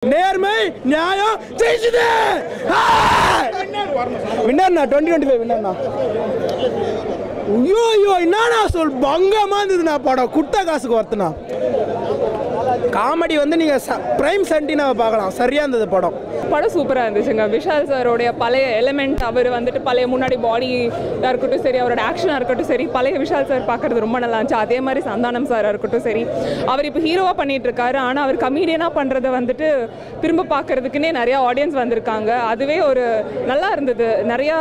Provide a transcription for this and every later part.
நேர்மை நியாயம் ஜெயிச்சுது. வின்னர்னா 2025 வின்னர்னா. ஐயோ ஐயோ என்னண்ணா சொல் பங்கமா இருந்ததுண்ணா படம். குட்டை காசுக்கு ஒருத்தனா காமெடி வந்து நீங்கள் பிரைம் சென்டினாவை பார்க்கலாம். சரியாக இருந்தது படம். படம் சூப்பராக இருந்துச்சுங்க. விஷால் சாரோடைய பழைய எலிமெண்ட், அவர் வந்துட்டு பழைய முன்னாடி பாடியாக இருக்கட்டும் சரி, அவரோட ஆக்ஷனாக இருக்கட்டும் சரி, பழைய விஷால் சார் பார்க்குறது ரொம்ப நல்லா இருந்துச்சு. அதே மாதிரி சந்தானம் சாராக இருக்கட்டும் சரி, அவர் இப்போ ஹீரோவாக பண்ணிகிட்டு இருக்காரு. ஆனால் அவர் கமீடியனாக பண்ணுறதை வந்துட்டு திரும்ப பார்க்குறதுக்குன்னே நிறையா ஆடியன்ஸ் வந்திருக்காங்க. அதுவே ஒரு நல்லா இருந்தது. நிறையா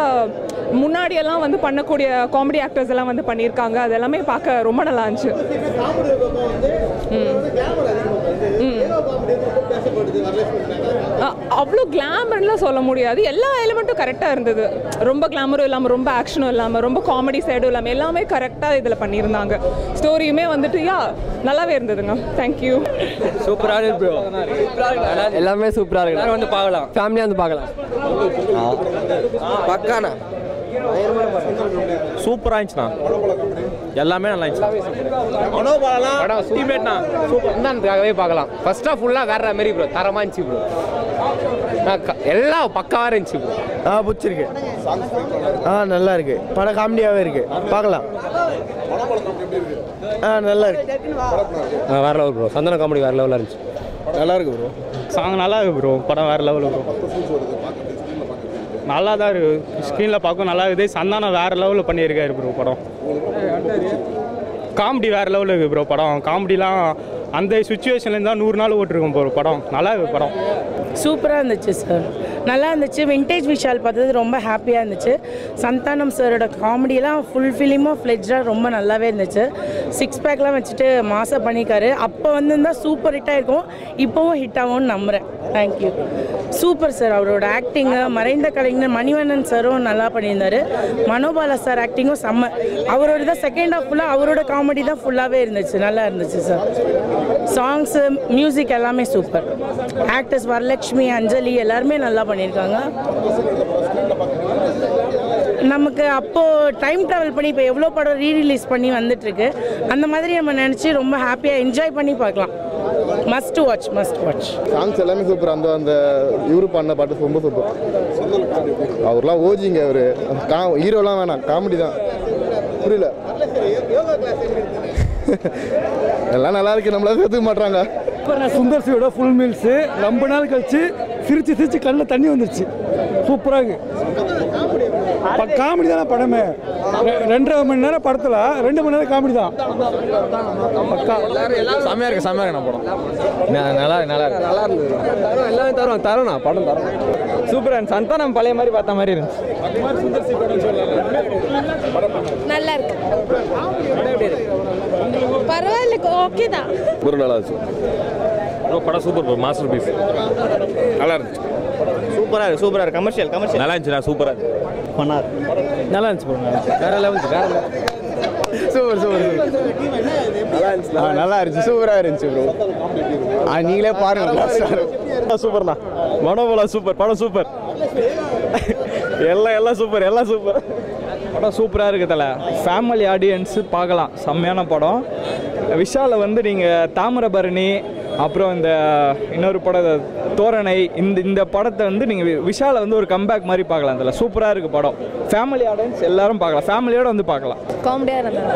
முன்னாடியெல்லாம் வந்து பண்ணக்கூடிய காமெடி ஆக்டர்ஸ் எல்லாம் வந்து பண்ணியிருக்காங்க. அது எல்லாமே பார்க்க ரொம்ப நல்லா இருந்துச்சு. அவ்வளோ கிளாமர்லாம் சொல்ல முடியாது. எல்லா எலிமெண்ட்டும் கரெக்டாக இருந்தது. ரொம்ப கிளாமரும் இல்லாமல், ரொம்ப ஆக்ஷனும் இல்லாமல், ரொம்ப காமெடி சைடும் இல்லாமல், எல்லாமே கரெக்டாக இதில் பண்ணியிருந்தாங்க. ஸ்டோரியுமே வந்துட்டு நல்லாவே இருந்ததுங்க. தேங்க்யூ. சூப்பராக இருக்கு. எல்லாமே சூப்பராக இருக்கு. வந்து பார்க்கலாம், ஃபேமிலியாக வந்து பார்க்கலாம். பக்கானா சூப்பராக இருந்துச்சுண்ணா. எல்லாமே நல்லா இருந்துச்சு. மனோபாலாம் டீம்மேட்னா சூப்பராகவே பார்க்கலாம். ஃபர்ஸ்ட் ஆஃப் ஃபுல்லாக வேற மாதிரி ப்ரோ, தரமாக இருந்துச்சு ப்ரோ. எல்லாம் பக்காவாக இருந்துச்சு ப்ரோ. பிடிச்சிருக்கு. நல்லா இருக்கு. படம் காமெடியாகவே இருக்கு. பார்க்கலாம். நல்லா இருக்கு. வேற லெவல் ப்ரோ. சந்தன காமெடி வேற லெவலில் இருந்துச்சு. நல்லா இருக்கு ப்ரோ. சாங் நல்லா இருக்கு ப்ரோ. படம் வேறு லெவலில் ப்ரோ. நல்லா தான் இருக்குது. ஸ்க்ரீனில் பார்க்கும் நல்லா இருக்குது. சந்தானம் வேறு லெவலில் பண்ணியிருக்காரு ப்ரோ. படம் காமெடி வேறு லெவலில் இருக்குது ப்ரோ. படம் காமெடிலாம் அந்த சுச்சுவேஷன்லேருந்து தான் 100 நாள் ஓட்டிருக்கோம் ப்ரோ. படம் நல்லா இருக்குது. படம் சூப்பராக இருந்துச்சு சார். நல்லா இருந்துச்சு. விண்டேஜ் விஷால் பார்த்தது ரொம்ப ஹாப்பியாக இருந்துச்சு. சந்தானம் சாரோட காமெடியெலாம் ஃபுல் ஃபிலிமாக ஃப்ளெஜ்டாக ரொம்ப நல்லாவே இருந்துச்சு. 6 பேக்லாம் வச்சுட்டு மாசாக பண்ணிக்காரு. அப்போ இருந்தால் சூப்பர் ஹிட்டாக இருக்கும். இப்போவும் ஹிட் ஆகும்னு நம்புகிறேன். தேங்க்யூ. Super sir. அவரோட ஆக்டிங்கு, மறைந்த கலைஞர் மணிவண்ணன் சாரும் நல்லா பண்ணியிருந்தார். மனோபாலா சார் ஆக்டிங்கும் செம்ம. அவரோட தான் செகண்ட் ஹாஃப் ஃபுல்லாக அவரோட காமெடி தான் ஃபுல்லாகவே இருந்துச்சு. நல்லா இருந்துச்சு சார். சாங்ஸு, மியூசிக் எல்லாமே சூப்பர். ஆக்டர்ஸ் வரலட்சுமி, அஞ்சலி எல்லாருமே நல்லா பண்ணியிருக்காங்க. நமக்கு அப்போது டைம் ட்ராவல் பண்ணி இப்போ எவ்வளோ படம் ரீரிலீஸ் பண்ணி வந்துட்டுருக்கு. அந்த மாதிரி நம்ம நினச்சி ரொம்ப ஹாப்பியாக என்ஜாய் பண்ணி பார்க்கலாம். Must watch. சாங்ஸ் எல்லாமே சூப்பர். அந்த இவரு பண்ண பாட்டு ரொம்ப சூப்பர். அவர்லாம் ஓஜிங்க. அவர் ஹீரோலாம் வேணாம், காமெடி தான். புரியல. எல்லாம் நல்லா இருக்கு. நம்மளால சேர்த்துக்க மாட்டாங்க. சுந்தர்சியோட ஃபுல் மீல்ஸு ரொம்ப நாள் கழிச்சு சிரிச்சு கண்ணில் தண்ணி வந்துருச்சு. சூப்பராக இருக்கு. காமெடி தானே படமே. 2.5 மணி நேரம் படத்தில் 2 மணி நேரம் காமெடி தான். செம்மையாக இருக்கு. செம்மையாக இருக்கு. படம் நல்லா இருந்தது. எல்லாமே தரோண்ணா. படம் தரோம். சூப்பராக. சந்தானம் பழைய மாதிரி பார்த்த மாதிரி இருந்துச்சு. நல்லா இருக்கு. பரவாயில்ல, ஓகே தான். ஒரு நல்லா இருந்துச்சு ப்ரோ. படம் சூப்பர் ப்ரோ. Master piece. நல்லா இருந்துச்சு. சூப்பராக இருக்கு. கமர்ஷியல் நல்லா இருந்துச்சுண்ணா. சூப்பராக இருக்கு. நல்லா இருந்துச்சு ப்ரோ. வேற லெவல். சூப்பர் நல்லா இருந்துச்சு. சூப்பராக இருந்துச்சு ப்ரோ. நீங்களே பாருங்க. சூப்பர்ண்ணா. மனோபாலா சூப்பர். படம் சூப்பர். எல்லாம் சூப்பர். படம் சூப்பராக இருக்குது தலை. ஃபேமிலி ஆடியன்ஸு பார்க்கலாம். செம்மையான படம். விஷாலை வந்து நீங்கள் தாமிரபரணி, அப்புறம் இந்த இன்னொரு படம் தோரணை, இந்த படத்தை வந்து நீங்கள் விஷாலை வந்து ஒரு கம்பேக் மாதிரி பார்க்கலாம். அதில் சூப்பராக இருக்குது படம். ஃபேமிலி ஆடியன்ஸ் எல்லாரும் பார்க்கலாம். ஃபேமிலியோடு வந்து பார்க்கலாம். காமெடியாக இருந்தாங்க.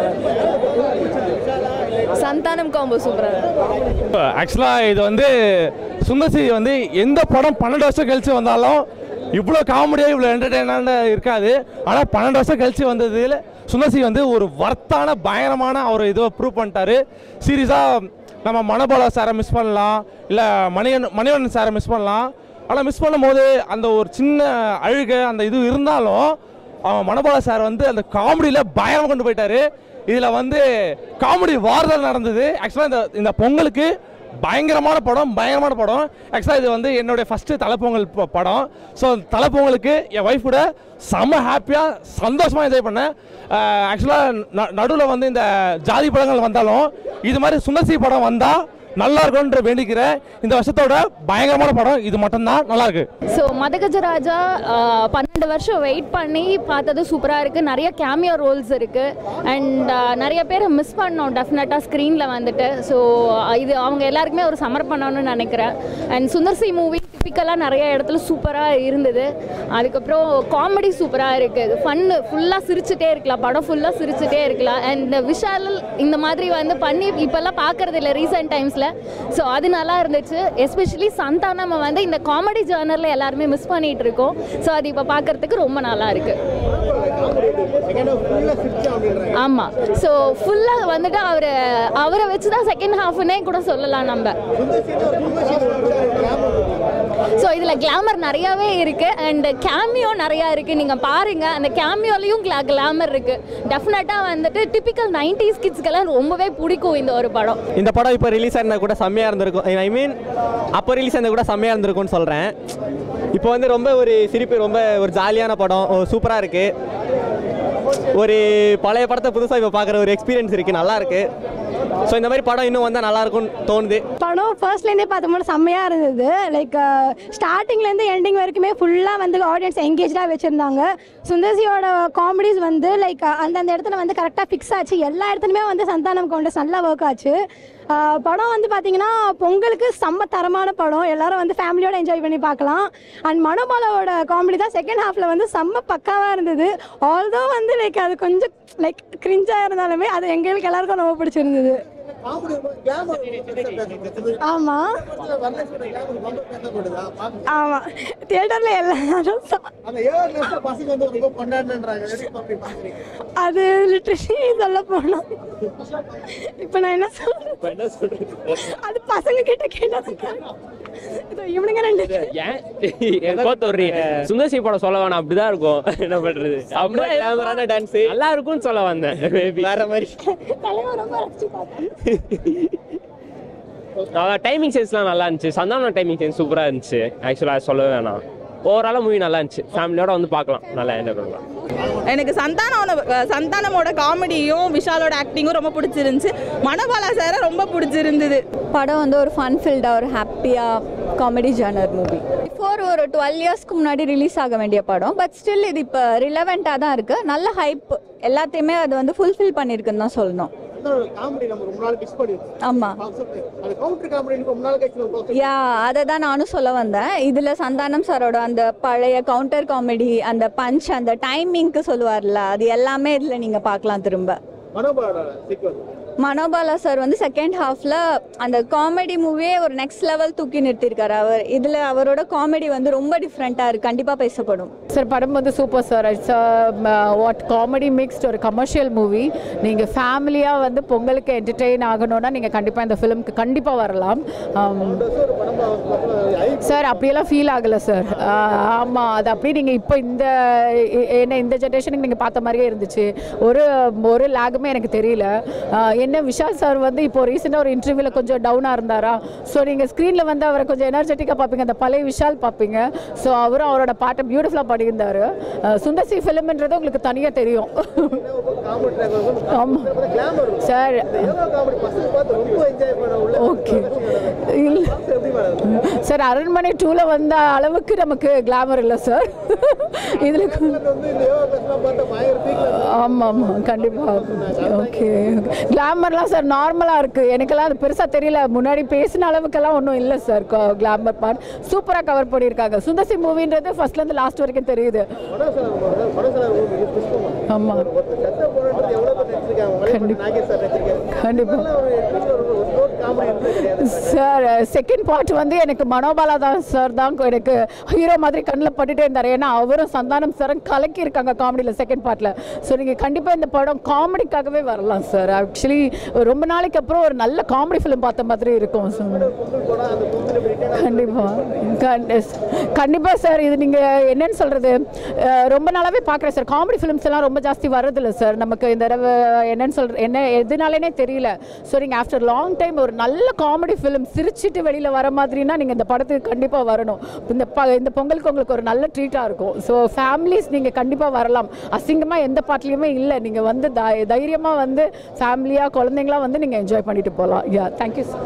சந்தானம் காம்போ சூப்பராக இருக்கு. ஆக்சுவலாக இது வந்து சுந்தர்சி வந்து எந்த படம் 12 வருஷம் கழிச்சு வந்தாலும் இவ்வளோ காமெடியாக இவ்வளோ என்டர்டெயினாக இருக்காது. ஆனால் 12 வருஷம் கழிச்சு வந்ததில் சுந்தர்சி வந்து ஒரு வர்த்தான பயங்கரமான ஒரு இதை ப்ரூவ் பண்ணிட்டாரு. சீரியஸாக நம்ம மனோபாலா சாரை மிஸ் பண்ணலாம், இல்லை மணிவண்ணன் சாரை மிஸ் பண்ணலாம். ஆனால் மிஸ் பண்ணும்போது அந்த ஒரு சின்ன அழுகை அந்த இது இருந்தாலும் அவன் மனோபாலா சார் வந்து அந்த காமெடியில் பயங்கரமாக கொண்டு போயிட்டாரு. இதில் வந்து காமெடி வார்தல் நடந்தது. ஆக்சுவலாக இந்த பொங்கலுக்கு பயங்கரமான படம். ஆக்சுவலாக இது வந்து என்னுடைய ஃபஸ்ட்டு தலைப்பொங்கல் படம். ஸோ தலைப்பொங்கலுக்கு என் ஒய்ஃப் கூட செம்ம ஹாப்பியாக சந்தோஷமாக என்ஜாய் பண்ணேன். ஆக்சுவலாக நடுவில் வந்து இந்த ஜாதி படங்கள் வந்தாலும் இது மாதிரி சுந்தர்சி படம் வந்தால் நல்லா இருக்கும்ன்ற வேண்டிக்கிறேன். இந்த வருஷத்தோட பயங்கரமான படம் இது மட்டும்தான் நல்லா இருக்கு. ஸோ மதகஜராஜா 12 வருஷம் வெயிட் பண்ணி பார்த்தது சூப்பராக இருக்குது. நிறைய கேமியோ ரோல்ஸ் இருக்குது அண்ட் நிறைய பேர் மிஸ் பண்ணோம் டெஃபினட்டாக ஸ்க்ரீனில் வந்துட்டு. ஸோ இது அவங்க எல்லாருக்குமே ஒரு சமர்ப்பணம்னு நினைக்கிறேன். அண்ட் சுந்தர்சி மூவி டிப்பிக்கலாக நிறைய இடத்துல சூப்பராக இருந்தது. அதுக்கப்புறம் காமெடி சூப்பராக இருக்குது. ஃபன்னு ஃபுல்லாக சிரிச்சுட்டே இருக்கலாம், படம் ஃபுல்லாக சிரிச்சுட்டே இருக்கலாம். அண்ட் விஷால் இந்த மாதிரி வந்து பண்ணி இப்போல்லாம் பார்க்குறது இல்லை ரீசெண்ட் டைம்ஸில். ஸோ அது நல்லா இருந்துச்சு. எஸ்பெஷலி சந்தானம் வந்து இந்த காமெடி ஜானரில் எல்லாருமே மிஸ் பண்ணிகிட்டு இருக்கோம். ஸோ அது இப்போ பார்க்குறதுக்கு ரொம்ப நல்லா இருக்குது. ஆமாம், ஸோ ஃபுல்லாக வந்துட்டு அவரை வச்சு தான் செகண்ட் ஹாஃப்னே கூட சொல்லலாம் நம்ம. ஸோ இதில் கிளாமர் நிறையாவே இருக்குது அண்ட் கேமியோ நிறையா இருக்குது. நீங்கள் பாருங்கள், அந்த கேமியோலையும் கிளாமர் இருக்குது. டெஃபினட்டாக வந்துட்டு டிப்பிக்கல் 90s கிட்ஸ்க்கெல்லாம் ரொம்பவே பிடிக்கும் இந்த ஒரு படம். இந்த படம் இப்போ ரிலீஸ் ஆயிருந்தா கூட செம்மையாக இருந்திருக்கும். ஐ மீன் அப்போ ரிலீஸ் ஆயிருந்தா கூட செம்மையாக இருந்திருக்கும்னு சொல்கிறேன். இப்போ வந்து ரொம்ப ஒரு சிரிப்பு, ரொம்ப ஒரு ஜாலியான படம், சூப்பராக இருக்குது. ஒரு பழைய படத்தை புதுசாக இப்போ பார்க்குற ஒரு எக்ஸ்பீரியன்ஸ் இருக்குது, நல்லா இருக்குது. ஸோ இந்த மாதிரி படம் இன்னும் வந்தால் நல்லாயிருக்கும்னு தோணுது. படம் ஃபர்ஸ்ட்லேருந்தே பார்த்தோம்னா செம்மையாக இருந்தது. லைக் ஸ்டார்டிங்லேருந்து எண்டிங் வரைக்குமே ஃபுல்லாக வந்து ஆடியன்ஸ் என்கேஜாக வச்சுருந்தாங்க. சுந்தர்சியோட காமெடிஸ் வந்து லைக் அந்தந்த இடத்துல வந்து கரெக்டாக ஃபிக்ஸ் ஆச்சு. எல்லா இடத்துலையுமே வந்து சந்தானம் கவுண்டர்ஸ் நல்லா ஒர்க் ஆச்சு. படம் வந்து பார்த்தீங்கன்னா பொங்கலுக்கு செம்ம தரமான படம். எல்லாரும் வந்து ஃபேமிலியோட என்ஜாய் பண்ணி பார்க்கலாம். அண்ட் மனோபாலாவோட காமெடி தான் செகண்ட் ஹாஃபில் வந்து செம்ம பக்காவாக இருந்தது. ஆல்தோ வந்து லைக் அது கொஞ்சம் லைக் கிரிஞ்சாக இருந்தாலுமே அது எங்களுக்கு எல்லாருக்கும் ரொம்ப பிடிச்சிருந்தது. ஆமா ஆமா, தியேட்டர்ல எல்லாரும் அது லிட்ரேசி சொல்ல போனா இப்ப நான் என்ன சொல்றேன், அது பசங்க கிட்ட கேட்டதுக்கு இவனுங்க ரெண்டு சுந்தர்சி படம் சொல்ல வேணாம், அப்படிதான் இருக்கும். என்ன பண்றது, அப்படிதான் டான்ஸ் நல்லா இருக்கும்னு சொல்ல வந்தேன். வேற மாதிரி டைமிங் சென்ஸ்லாம் நல்லா இருந்துச்சு. சந்தானம் டைமிங் சென்ஸ் சூப்பராக இருந்துச்சு. ஆக்சுவலாக சொல்லவே வேணாம், ஓவராலாக மூவி நல்லா இருந்துச்சு. ஃபேமிலியோட வந்து பார்க்கலாம், நல்லா என்ஜாய் பண்ணலாம். எனக்கு சந்தானமோட காமெடியும் விஷாலோட ஆக்டிங்கும் ரொம்ப பிடிச்சிருந்துச்சு. மனோபாலா சாரை ரொம்ப பிடிச்சிருந்தது. படம் வந்து ஒரு ஃபன் ஃபில்டாக ஒரு ஹாப்பியாக காமெடி ஜானர் மூவி. பிஃபோர் ஒரு 12 இயர்ஸ்க்கு முன்னாடி ரிலீஸ் ஆக வேண்டிய படம். பட் ஸ்டில் இது இப்போ ரிலவெண்ட்டாக தான் இருக்குது. நல்ல ஹைப் எல்லாத்தையுமே அது வந்து ஃபுல்ஃபில் பண்ணியிருக்குன்னு தான் சொல்லணும். அதை தான் நானும் சொல்ல வந்தேன். இதில் சந்தானம் சாரோட அந்த பழைய கவுண்டர் காமெடி, அந்த பஞ்ச், அந்த டைமிங்க்கு சொல்லுவார்ல, அது எல்லாமே இதில் நீங்கள் பார்க்கலாம். திரும்ப மனோபாலா சார் வந்து செகண்ட் ஹாஃபில் அந்த காமெடி மூவியே ஒரு நெக்ஸ்ட் லெவல் தூக்கி நிறுத்தியிருக்காரு. இதில் அவரோட காமெடி வந்து ரொம்ப டிஃப்ரெண்ட்டாக இருக்குது, கண்டிப்பாக பேசப்படும். சார் படம் வந்து super sir. It's what comedy mixed ஒரு கமர்ஷியல் மூவி. நீங்கள் ஃபேமிலியாக வந்து பொங்கலுக்கு என்டர்டெயின் ஆகணும்னா நீங்கள் கண்டிப்பாக இந்த ஃபிலிம்க்கு கண்டிப்பாக வரலாம் சார். அப்படியெல்லாம் ஃபீல் ஆகலை சார். ஆமாம், அது அப்படியே நீங்கள் இப்போ இந்த ஜென்ரேஷனுக்கு நீங்கள் பார்த்த மாதிரியே இருந்துச்சு. ஒரு லேகுமே எனக்கு தெரியல. என்ன விஷால் சார் வந்து இப்போ ரீசெண்டாக ஒரு இன்டர்வியூவில் கொஞ்சம் டவுனாக இருந்தாரா. ஸோ நீங்கள் ஸ்க்ரீனில் வந்து அவரை கொஞ்சம் எனர்ஜெட்டிக்காக பார்ப்பீங்க, அந்த பழைய விஷால் பார்ப்பீங்க. ஸோ அவரும் அவரோட பாட்டை பியூட்டிஃபுல்லாக பாடியிருந்தார். சுந்தர்சி ஃபிலிம்ன்றது உங்களுக்கு தனியாக தெரியும். ஆமாம் சார். ஓகே சார், அரண்மனை 2ல் வந்த அளவுக்கு நமக்கு கிளாமர் இல்லை சார் இதில். ஆமாம் ஆமாம் கண்டிப்பாக. ஓகே, கிளாமர்லாம் சார் நார்மலாக இருக்குது. எனக்கெல்லாம் அது பெருசாக தெரியல. முன்னாடி பேசின அளவுக்கெல்லாம் ஒன்றும் இல்லை சார். கிளாமர் பார்ட் சூப்பராக கவர் பண்ணியிருக்காங்க. சுந்தர்சி மூவின்றது ஃபர்ஸ்ட்லேருந்து லாஸ்ட் வரைக்கும் தெரியுது. ஆமாம் கண்டிப்பாக சார். செகண்ட் பார்ட் வந்து எனக்கு மனோபாலா தான் சார் தான் எனக்கு ஹீரோ மாதிரி கண்ணில் பட்டுட்டே இருந்தார். ஏன்னா அவரும் சந்தானம் சாரும் கலக்கி இருக்காங்க காமெடியில் செகண்ட் பார்ட்டில். ஸோ நீங்கள் கண்டிப்பாக இந்த படம் காமெடிக்காகவே வரலாம் சார். ஆக்சுவலி ரொம்ப நாளைக்கு அப்புறம் ஒரு நல்ல காமெடி ஃபிலிம் பார்த்த மாதிரி இருக்கும். கண்டிப்பாக சார். இது நீங்கள் என்னன்னு சொல்கிறது, ரொம்ப நாளாகவே பார்க்குறேன் சார். காமெடி ஃபிலிம்ஸ் எல்லாம் ரொம்ப ஜாஸ்தி வரதில்லை சார் நமக்கு இந்த தடவை. என்னன்னு சொல்கிறது, என்ன எதுனாலே தெரியல. ஸோ நீங்கள் ஆஃப்டர் லாங் டைம் ஒரு நல்ல காமெடி ஃபிலிம் சிரிச்சிட்டு வெளியில் வர மாதிரினா நீங்கள் இந்த படத்துக்கு கண்டிப்பாக வரணும். இந்த பொங்கலுக்கு உங்களுக்கு ஒரு நல்ல ட்ரீட்டாக இருக்கும். ஸோ ஃபேமிலிஸ் நீங்கள் கண்டிப்பாக வரலாம். அசிங்கமாக எந்த பாட்டிலையுமே இல்லை. நீங்கள் வந்து தைரியமாக வந்து ஃபேமிலியாக குழந்தைங்களாம் வந்து நீங்கள் என்ஜாய் பண்ணிட்டு போகலாம். யா, தேங்க்யூ சார்.